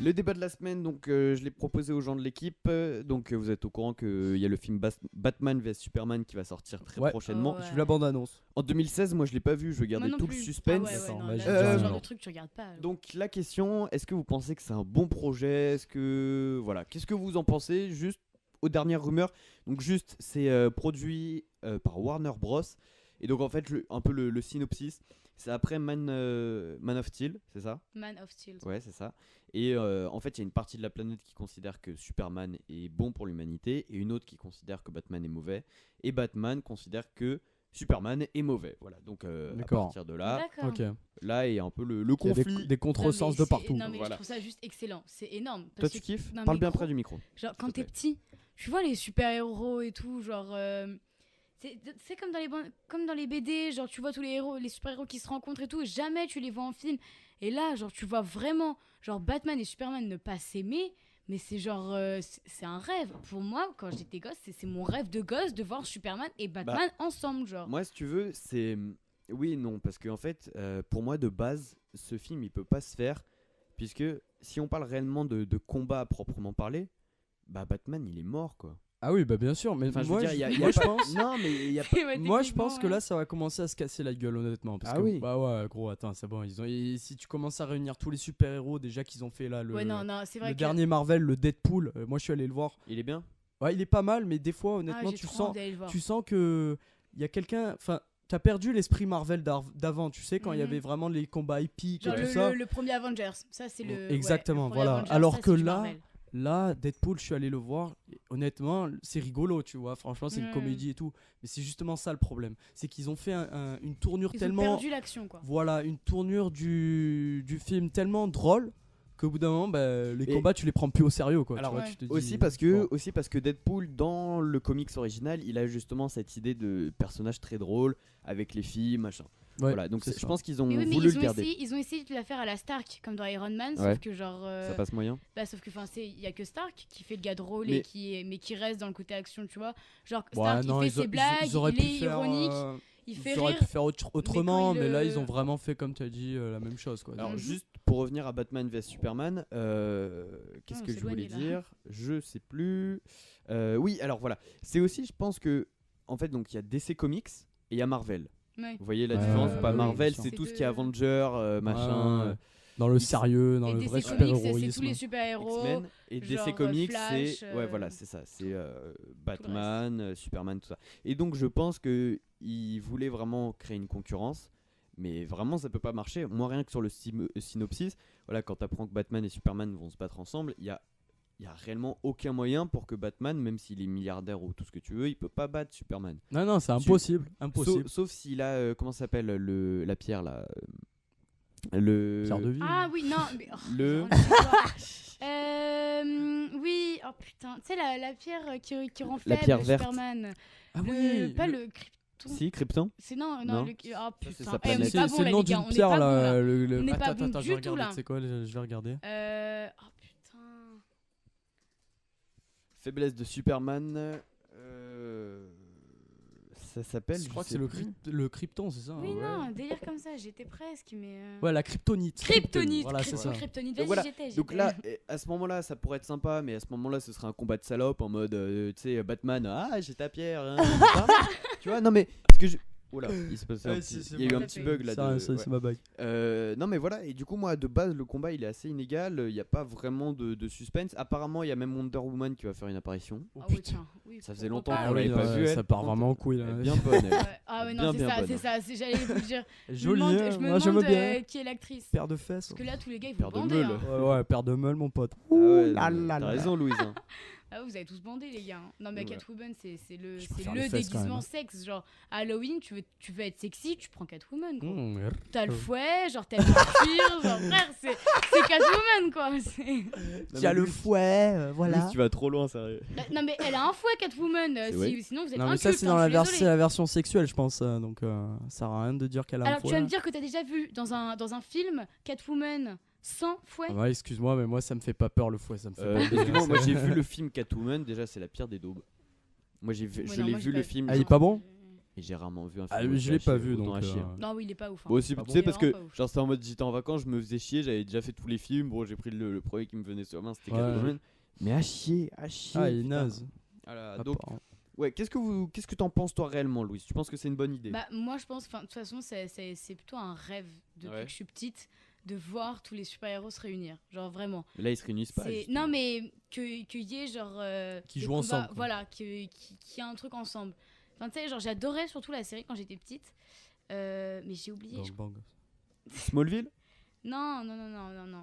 Le débat de la semaine, donc je l'ai proposé aux gens de l'équipe. Donc vous êtes au courant qu'il y a le film Batman vs Superman qui va sortir très prochainement. J'ai vu la bande-annonce. En 2016, moi je l'ai pas vu, je gardais tout le suspense. C'est le genre de truc que tu regardes pas. Donc la question, est-ce que vous pensez que c'est un bon projet? Est-ce que voilà, qu'est-ce que vous en pensez? Juste aux dernières rumeurs. Donc juste, c'est produit par Warner Bros. Et donc en fait, un peu le synopsis, c'est après Man of Steel, c'est ça? Man of Steel. Ouais, c'est ça. Et en fait, il y a une partie de la planète qui considère que Superman est bon pour l'humanité et une autre qui considère que Batman est mauvais. Et Batman considère que Superman est mauvais. Voilà, donc à partir de là, là est un peu le conflit. Il y a des contresens de partout. Non mais je trouve ça juste excellent, c'est énorme. Toi tu kiffes? Parle bien près du micro. Genre quand t'es petit, tu vois les super-héros et tout, genre... C'est comme dans les BD, genre tu vois tous les super-héros qui se rencontrent et tout, et jamais tu les vois en film. Et là, genre tu vois vraiment, genre Batman et Superman ne pas s'aimer, mais c'est genre, c'est un rêve. Pour moi, quand j'étais gosse, c'est mon rêve de gosse de voir Superman et Batman ensemble, genre. Moi, si tu veux, c'est oui et non, parce que en fait, pour moi de base, ce film il peut pas se faire, puisque si on parle réellement de combat à proprement parler, bah Batman il est mort quoi. Ah oui, bah bien sûr, mais enfin, moi je pense. Non, mais il y a pas... Moi je pense que là ça va commencer à se casser la gueule honnêtement. Parce que, oui. Bah ouais, gros, attends, c'est bon. Si tu commences à réunir tous les super-héros déjà qu'ils ont fait là, c'est vrai le dernier Marvel, le Deadpool, moi je suis allé le voir. Il est bien? Ouais, il est pas mal, mais des fois honnêtement tu sens que il y a quelqu'un. Enfin, t'as perdu l'esprit Marvel d'avant, tu sais, quand il y avait vraiment les combats épiques genre et tout ça. Le premier Avengers, ça c'est le. Exactement, le voilà. Avengers, alors ça, que là. Là, Deadpool, je suis allé le voir. Et honnêtement, c'est rigolo, tu vois. Franchement, c'est une comédie et tout. Mais c'est justement ça le problème. C'est qu'ils ont fait une tournure tellement. Ils ont perdu l'action, quoi. Voilà, une tournure du film tellement drôle qu'au bout d'un moment, les combats, tu les prends plus au sérieux, quoi. Alors, tu te dis, aussi parce que Deadpool, dans le comics original, il a justement cette idée de personnage très drôle avec les filles, machin. Ouais, voilà, donc je pense qu'ils ont voulu le garder. Ils ont essayé de la faire à la Stark, comme dans Iron Man, sauf que genre. Ça passe moyen. Bah, sauf que il y a que Stark qui fait le gars drôle et qui reste dans le côté action, tu vois. Genre Stark, il fait ses blagues, il est ironique. Il fait rire. Ils auraient pu faire autrement, mais là ils ont vraiment fait comme tu as dit la même chose, quoi. Alors juste pour revenir à Batman vs Superman, qu'est-ce que je voulais dire? Je sais plus. Oui, alors voilà, c'est aussi, je pense que en fait donc il y a DC Comics et il y a Marvel. Ouais. Vous voyez la différence? Pas Marvel, c'est tout ce qui est Avengers, machin. Dans le sérieux, dans le vrai super-héroïsme. C'est tous les super-héros. X-Men et DC Comics, c'est voilà, c'est ça, c'est Batman, Superman, tout ça. Et donc je pense que ils voulaient vraiment créer une concurrence, mais vraiment ça peut pas marcher. Moi rien que sur le synopsis, voilà, quand t'apprends que Batman et Superman vont se battre ensemble, il y a réellement aucun moyen pour que Batman, même s'il est milliardaire ou tout ce que tu veux, il peut pas battre Superman. Non, c'est impossible. Sauf s'il a comment ça s'appelle la pierre là. Pierre de vie. Ah oui, non, mais oui, oh putain, tu sais la pierre qui rend faible pierre verte. Superman. Ah oui, pas le Krypton. Si, Krypton. C'est non, Non. oh putain, c'est le nom d'une pierre là. On n'est pas bon attends, du tout là. C'est quoi? Je vais regarder. Oh putain. Faiblesse de Superman. Ça s'appelle. Je crois que c'est le Krypton, c'est ça? Oui, non, un délire comme ça, j'étais presque, mais. Ouais, la kryptonite. Voilà, c'est ça. Kryptonite, vas-y, voilà. j'étais. Donc là, à ce moment-là, ça pourrait être sympa, mais à ce moment-là, ce serait un combat de salope en mode, tu sais, Batman, j'ai ta pierre. Hein, tu vois, non mais. Parce que Oula, il s'est passé il y a eu un petit bug là. C'est ma bague. Non mais voilà, et du coup moi de base le combat il est assez inégal, il n'y a pas vraiment de suspense. Apparemment il y a même Wonder Woman qui va faire une apparition. Oh putain, oui, ça faisait longtemps qu'on l'avait pas vu. Ça part vraiment en couille là. Bien bonne. Ah ouais non c'est ça, j'allais vous le dire. Jolie, moi je me demande qui est l'actrice. Paire de fesses. Parce que là tous les gars ils vont bander. Ouais, paire de meule mon pote. T'as raison Louise. Ah vous avez tous bandé les gars. Non mais Catwoman c'est le fesses, déguisement sexe, genre Halloween tu veux être sexy, tu prends Catwoman quoi. T'as le fouet, genre t'as le cuir, genre frère c'est Catwoman quoi. Tu as le fouet, voilà. Tu vas trop loin sérieux. Non mais elle a un fouet Catwoman, sinon vous êtes non mais ça c'est dans la version sexuelle je pense, donc ça sert à rien de dire qu'elle a un fouet. Alors tu vas me dire que t'as déjà vu dans un film Catwoman sans fouet? Ouais, excuse-moi, mais moi ça me fait pas peur le fouet, ça me fait pas moi j'ai vu le film Catwoman, déjà c'est la pire des daubes. Moi je l'ai vu le film. Ah, il est pas bon? Et j'ai rarement vu un film. Je l'ai pas vu donc. Non, oui, il est pas ouf. Moi aussi, tu sais, parce que genre c'était en mode j'étais en vacances, je me faisais chier, j'avais déjà fait tous les films. Bon, j'ai pris le premier qui me venait sur la main, c'était Catwoman. Mais à chier. Ah, il est naze. Voilà, donc. Ouais, qu'est-ce que t'en penses toi réellement, Louise? Tu penses que c'est une bonne idée? Bah moi je pense, de toute façon c'est plutôt un rêve depuis que je suis petite de voir tous les super-héros se réunir, genre vraiment. Mais là ils se réunissent pas. Non mais qu'il y ait genre qui jouent ensemble. Voilà, qu'il y ait un truc ensemble. Enfin tu sais, genre j'adorais surtout la série quand j'étais petite, mais j'ai oublié. Smallville? Non.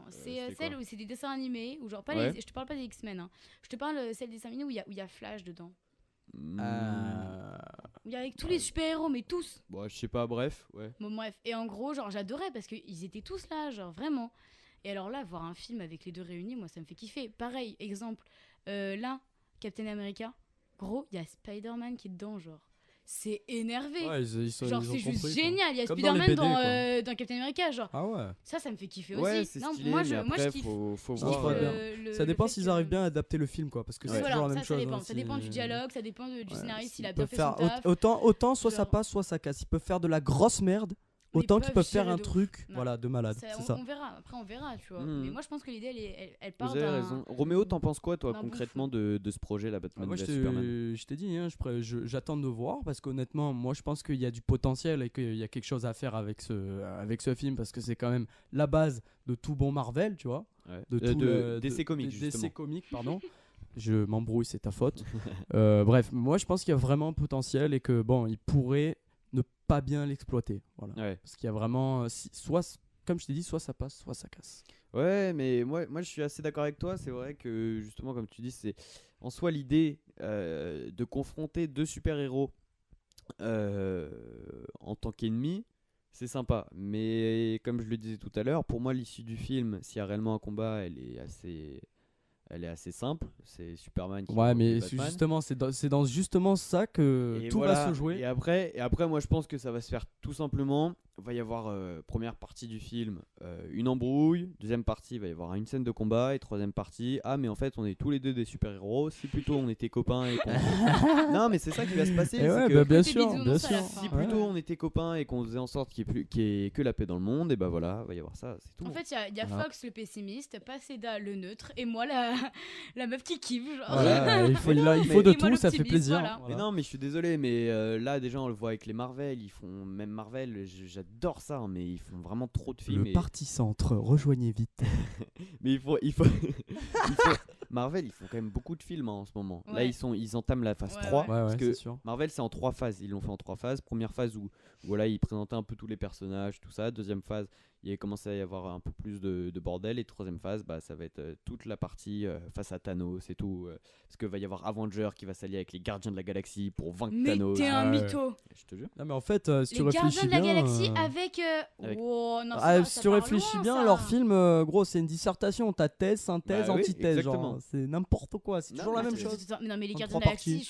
C'est celle où c'est des dessins animés, ou genre pas je te parle pas des X-Men, hein. Je te parle celle des dessins animés où il y a Flash dedans. Il y a avec tous les super-héros, mais tous. Bon, je sais pas, bref, ouais. Bon, bref. Et en gros, genre, j'adorais parce qu'ils étaient tous là, genre, vraiment. Et alors là, voir un film avec les deux réunis, moi, ça me fait kiffer. Pareil, exemple, là, Captain America, gros, il y a Spider-Man qui est dedans, genre. C'est énervé. Ouais, genre, c'est juste compris, génial. Il y a comme Spider-Man dans Captain America, genre. Ah ouais. Ça me fait kiffer ouais, aussi. Non, stylé, moi, je kiffe. Faut voir. Ça dépend s'ils arrivent bien à adapter le film, quoi. Parce que c'est toujours la même chose. Ça dépend du dialogue, ça dépend du scénariste, s'il a bien fait son taf. Autant soit ça passe, soit ça casse. Ils peuvent faire de la grosse merde. Autant qu'ils peuvent faire un truc de malade. C'est ça. On verra, après on verra, tu vois. Mais moi je pense que l'idée elle part d'un... Vous avez raison. Roméo, t'en penses quoi toi concrètement de ce projet, la Batman vs Superman? Je t'ai dit, j'attends de voir parce qu'honnêtement, moi je pense qu'il y a du potentiel et qu'il y a quelque chose à faire avec ce film parce que c'est quand même la base de tout bon Marvel, tu vois. De DC Comics, justement. DC Comics, pardon. Je m'embrouille, c'est ta faute. Bref, moi je pense qu'il y a vraiment potentiel et que bon, il pourrait ne pas bien l'exploiter, voilà. Parce qu'il y a vraiment soit comme je t'ai dit, soit ça passe, soit ça casse. Ouais, mais moi je suis assez d'accord avec toi. C'est vrai que justement, comme tu dis, c'est en soi l'idée de confronter deux super-héros en tant qu'ennemis, c'est sympa. Mais comme je le disais tout à l'heure, pour moi l'issue du film, s'il y a réellement un combat, elle est assez simple. C'est Superman qui mais justement, c'est dans justement ça que tout va se jouer. Et après, moi je pense que ça va se faire tout simplement. Il va y avoir première partie du film, une embrouille. Deuxième partie, il va y avoir une scène de combat. Et troisième partie, mais en fait, on est tous les deux des super-héros. Si plutôt on était copains et qu'on... Non, mais c'est ça qui va se passer. Bien sûr. Si plutôt on était copains et qu'on faisait en sorte qu'il y ait que la paix dans le monde, et bah voilà, il va y avoir ça, c'est tout. En fait, il y a Fox le pessimiste, Paseda le neutre, et moi la meuf qui kiffe. Genre. Voilà, il faut de tout, ça fait plaisir. Voilà. Mais non, mais je suis désolé, mais là déjà on le voit avec les Marvel, ils font même Marvel, j'adore ça, mais ils font vraiment trop de films. Le Parti Centre, rejoignez vite. Mais il faut Marvel, ils font quand même beaucoup de films en ce moment. Là, ils entament la phase 3 parce que Marvel c'est en 3 phases. Ils l'ont fait en 3 phases. Première phase où voilà, ils présentaient un peu tous les personnages, tout ça. Deuxième phase, il commençait à y avoir un peu plus de bordel. Et troisième phase, ça va être toute la partie face à Thanos et tout. Parce qu'il va y avoir Avenger qui va s'allier avec les Gardiens de la Galaxie pour vaincre Thanos. Mais t'es un mytho. Je te jure. Non mais en fait, si tu réfléchis bien... Les Gardiens de la Galaxie avec... Oh, non, si tu réfléchis loin, bien, leur film, gros, c'est une dissertation. T'as thèse, synthèse, antithèse. Genre, c'est n'importe quoi. C'est toujours la même chose. Non mais les Gardiens de la Galaxie,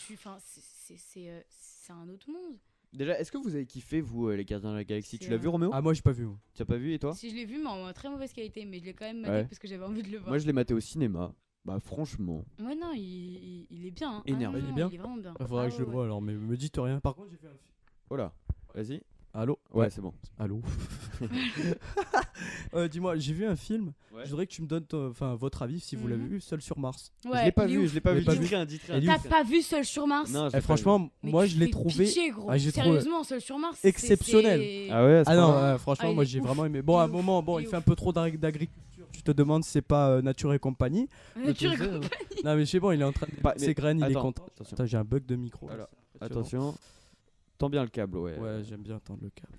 c'est un autre monde. Déjà, est-ce que vous avez kiffé, vous, les Gardiens de la Galaxie? Tu l'as vu, Roméo? Ah, moi, j'ai pas vu. Tu as pas vu, et toi? Si, je l'ai vu, mais en très mauvaise qualité, mais je l'ai quand même maté parce que j'avais envie de le voir. Moi, je l'ai maté au cinéma. Bah, franchement. Ouais, non, il est bien. Hein. Énervé. Il est bien. Il est vraiment bien. Il faudrait que je le voie alors, mais me dites rien. Par contre, j'ai fait un film. Voilà, vas-y. Allô? Ouais, c'est bon. Allô? Dis-moi, j'ai vu un film. Je voudrais que tu me donnes votre avis si vous l'avez vu, Seul sur Mars. Ouais, je l'ai pas vu. Dites rien. T'as pas vu Seul sur Mars? Non, franchement, moi je l'ai trouvé. Sérieusement, Seul sur Mars, exceptionnel. Ah ouais. Non, franchement, moi j'ai vraiment aimé. Bon, à un moment, il fait un peu trop d'agriculture. Tu te demandes si c'est pas Nature et compagnie. Nature et compagnie. Non, mais je sais bon, il est en train de ses graines, il est content. Attention. J'ai un bug de micro. Attention. Tends bien le câble, ouais. Ouais, j'aime bien tendre le câble.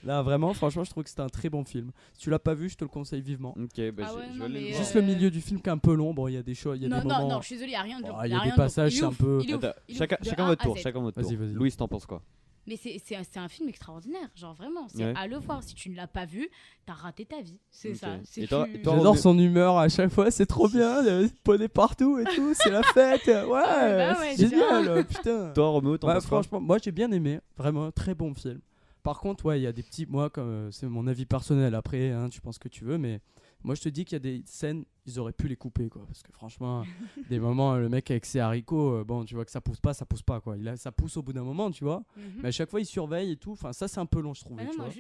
Là, vraiment, franchement, je trouve que c'était un très bon film. Si tu l'as pas vu, je te le conseille vivement. Ok, je vais aller Juste le milieu du film qui est un peu long. Bon, il y a des choses, il y a des moments. Non, je suis désolé, il y a rien de long. Il y a des passages, c'est un peu. Chacun votre tour. Vas-y. Louis, t'en penses quoi? Mais c'est un film extraordinaire, genre vraiment, c'est à le voir. Si tu ne l'as pas vu, t'as raté ta vie, c'est ça. J'adore son humeur à chaque fois, c'est trop bien, il y a des poneys partout et tout, c'est la fête, ouais, c'est génial, putain. Toi, Roméo, t'en penses quoi? Franchement, moi j'ai bien aimé, vraiment très bon film. Par contre, il y a des petits, moi, comme c'est mon avis personnel, après, tu penses que tu veux, mais Moi, je te dis qu'il y a des scènes, ils auraient pu les couper, quoi. Parce que franchement, des moments, le mec avec ses haricots, bon, tu vois que ça pousse pas, quoi. Ça pousse au bout d'un moment, tu vois. Mais à chaque fois, il surveille et tout. Enfin, ça, c'est un peu long, je trouve.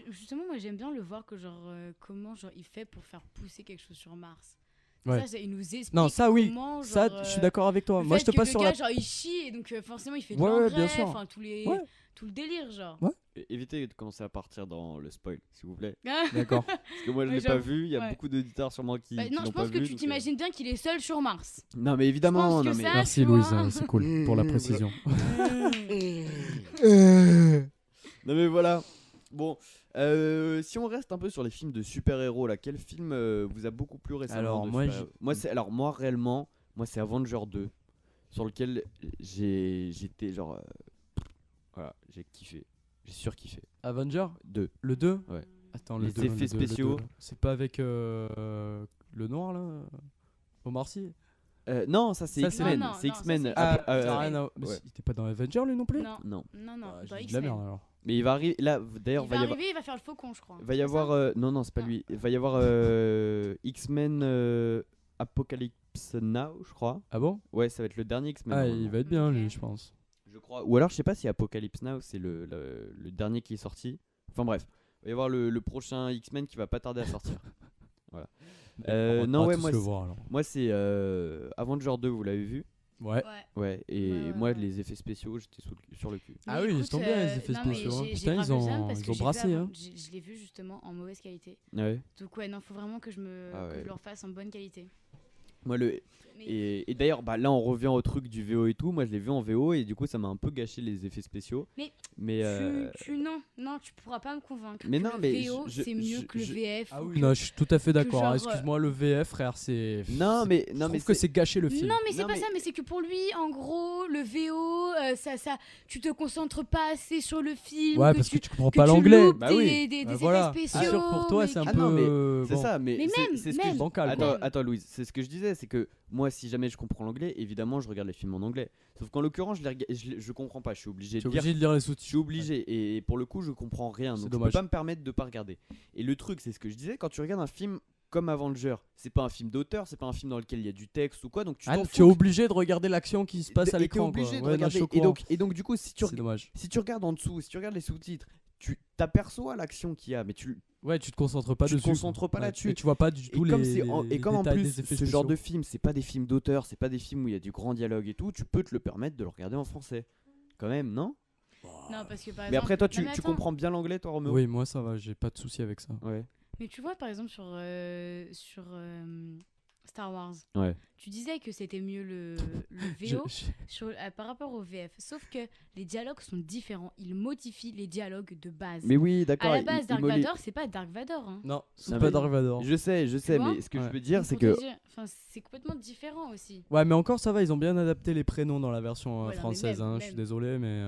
Justement, moi, j'aime bien le voir que, genre, comment genre, il fait pour faire pousser quelque chose sur Mars. Ouais. Ça, il nous explique non, ça, oui. comment, genre, ça, je suis d'accord avec toi. Moi, je te passe sur le gars, genre, il chie, et donc forcément, il fait de bien l'engrais, sûr. enfin, tout le délire, genre. Ouais. Évitez de commencer à partir dans le spoil, s'il vous plaît. D'accord. Parce que moi, je l'ai pas vu. Il y a beaucoup d'auditeurs sûrement qui. Non, qui l'ont je pas pense que vu, tu t'imagines bien qu'il est seul sur Mars. Non, mais évidemment. Non, mais... Merci, Louise. C'est cool pour la précision. Non, mais voilà. Bon, si on reste un peu sur les films de super-héros, là, quel film vous a beaucoup plu récemment? Alors, moi, réellement, c'est Avenger 2, sur lequel j'étais genre. Voilà, j'ai kiffé. J'ai surkiffé. Avenger 2. Le 2 Ouais. Attends, les effets spéciaux. C'est pas avec le noir, là Omar Sy Non, ça c'est X-Men. C'est X-Men. Il était pas dans Avenger, lui non plus? Non. J'ai dit de la merde alors. Mais il va arriver. Là, d'ailleurs, il va faire le faucon, je crois. Il va y avoir. Non, c'est pas lui. Il va y avoir X-Men Apocalypse Now, je crois. Ah bon? Ouais, ça va être le dernier X-Men. Ah, il va être bien, lui, je pense. Je crois. Ou alors, je sais pas si Apocalypse Now, c'est le dernier qui est sorti. Enfin, bref. Il va y avoir le prochain X-Men qui va pas tarder à sortir. Voilà. Moi, c'est Avenger 2, vous l'avez vu? Ouais, et moi, les effets spéciaux, j'étais sur le cul. Ah oui, ils sont bien, les effets spéciaux. Putain, ils ont brassé. Je l'ai vu justement en mauvaise qualité. Ouais. Donc, ouais, non, faut vraiment que je le refasse en bonne qualité. Moi, et d'ailleurs, là, on revient au truc du VO et tout. Moi, je l'ai vu en VO et du coup, ça m'a un peu gâché les effets spéciaux. Mais non, tu pourras pas me convaincre. Mais non, mais VO, c'est mieux que le VF. Ah oui, non, je suis tout à fait d'accord. Excuse-moi, le VF, frère, c'est. Non, mais que c'est gâché le film. Non, mais c'est pas ça. Mais c'est que pour lui, en gros, le VO, tu te concentres pas assez sur le film. Ouais, parce que tu comprends pas l'anglais. Bah oui. Des effets spéciaux. Sûr, pour toi, c'est un peu. C'est ça, mais c'est ce que je bancal. Attends, Louise, c'est ce que je disais, c'est que moi, si jamais je comprends l'anglais, évidemment, je regarde les films en anglais. Sauf qu'en l'occurrence, je comprends pas. Je suis obligé de lire les sous-titres. Je suis obligé, et pour le coup, je comprends rien. Donc, je peux pas me permettre de pas regarder. Et le truc, c'est ce que je disais, quand tu regardes un film comme Avenger, c'est pas un film d'auteur, c'est pas un film dans lequel il y a du texte ou quoi, donc tu es obligé de regarder l'action qui se passe à l'écran. T'es obligé de regarder. Et donc, du coup, si tu regardes en dessous, si tu regardes les sous-titres, tu t'aperçois l'action qu'il y a, mais tu te concentres pas dessus. Tu te concentres pas là-dessus. Et tu vois pas du tout et comme en plus ce genre de film, c'est pas des films d'auteur, c'est pas des films où il y a du grand dialogue et tout, tu peux te le permettre de le regarder en français. Quand même, non? Non, parce que par exemple. Mais après, toi, tu comprends bien l'anglais, toi, Roméo? Oui, moi ça va, j'ai pas de souci avec ça. Ouais. Mais tu vois, par exemple, sur Star Wars, tu disais que c'était mieux le VO par rapport au VF. Sauf que les dialogues sont différents. Ils modifient les dialogues de base. Mais oui, d'accord. À la base, Dark Vador, c'est pas Dark Vador. Hein. Non, c'est pas Dark Vador. Je sais, mais ce que je veux dire, c'est que. C'est complètement différent aussi. Ouais, mais encore, ça va, ils ont bien adapté les prénoms dans la version française. Je suis désolé, mais.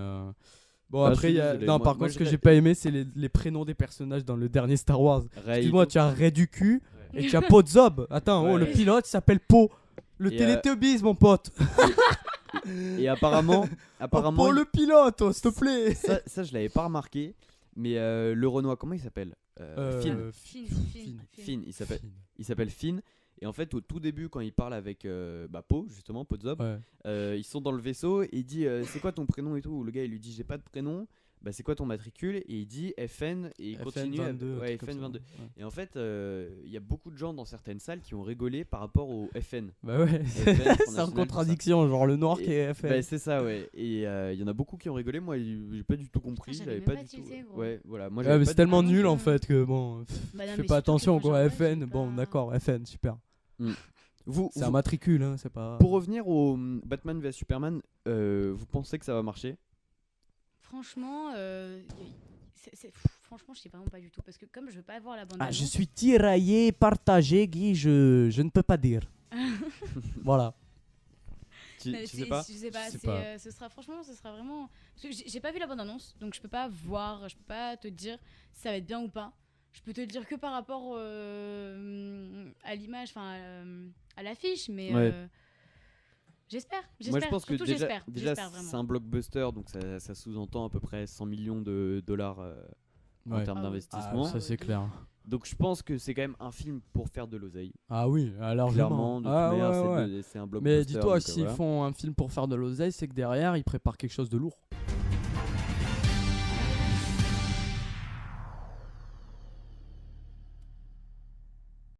Bon, après, par contre, ce que j'ai pas aimé, c'est les prénoms des personnages dans le dernier Star Wars. Excuse-moi, tu as Ray du cul et tu as Pozob. Attends, le pilote s'appelle Po. Le Télétubbies, mon pote. Et apparemment. Po le pilote, s'il te plaît. Ça, je l'avais pas remarqué. Mais le Renoir, comment il s'appelle? Finn. Il s'appelle Finn. Et en fait, au tout début, quand il parle avec Po, justement, Pozob, ils sont dans le vaisseau et il dit c'est quoi ton prénom et tout. Le gars, il lui dit j'ai pas de prénom. C'est quoi ton matricule? Et il dit FN et il continue. FN22. Ouais. Et en fait, il y a beaucoup de gens dans certaines salles qui ont rigolé par rapport au FN. Bah ouais, c'est en contradiction, genre le noir qui est FN. C'est ça, ouais. Et il y en a beaucoup qui ont rigolé. Moi, j'ai pas du tout compris. J'avais pas du tout. Ouais, voilà. Moi, mais c'est tellement nul en fait que bon, fais pas attention quoi. FN, bon, d'accord, FN, super. C'est un matricule, hein, c'est pas. Pour revenir au Batman vs Superman, vous pensez que ça va marcher? Franchement, franchement, je sais vraiment pas du tout parce que comme je veux pas voir la bande. Je suis tiraillé, partagé, Guy. Je ne peux pas dire. Voilà. Tu sais pas? Je sais pas. Ce sera vraiment. Parce que j'ai pas vu la bande annonce, donc je peux pas te dire si ça va être bien ou pas. Je peux te le dire que par rapport à l'image, à l'affiche, mais j'espère. Moi, je pense que déjà vraiment. c'est un blockbuster, donc ça sous-entend à peu près 100 millions de dollars en termes d'investissement. Ça, c'est clair. Donc je pense que c'est quand même un film pour faire de l'oseille. Ah oui, alors clairement, de toute manière, c'est un blockbuster. Mais dis-toi, donc, s'ils voilà. font un film pour faire de l'oseille, c'est que derrière, ils préparent quelque chose de lourd.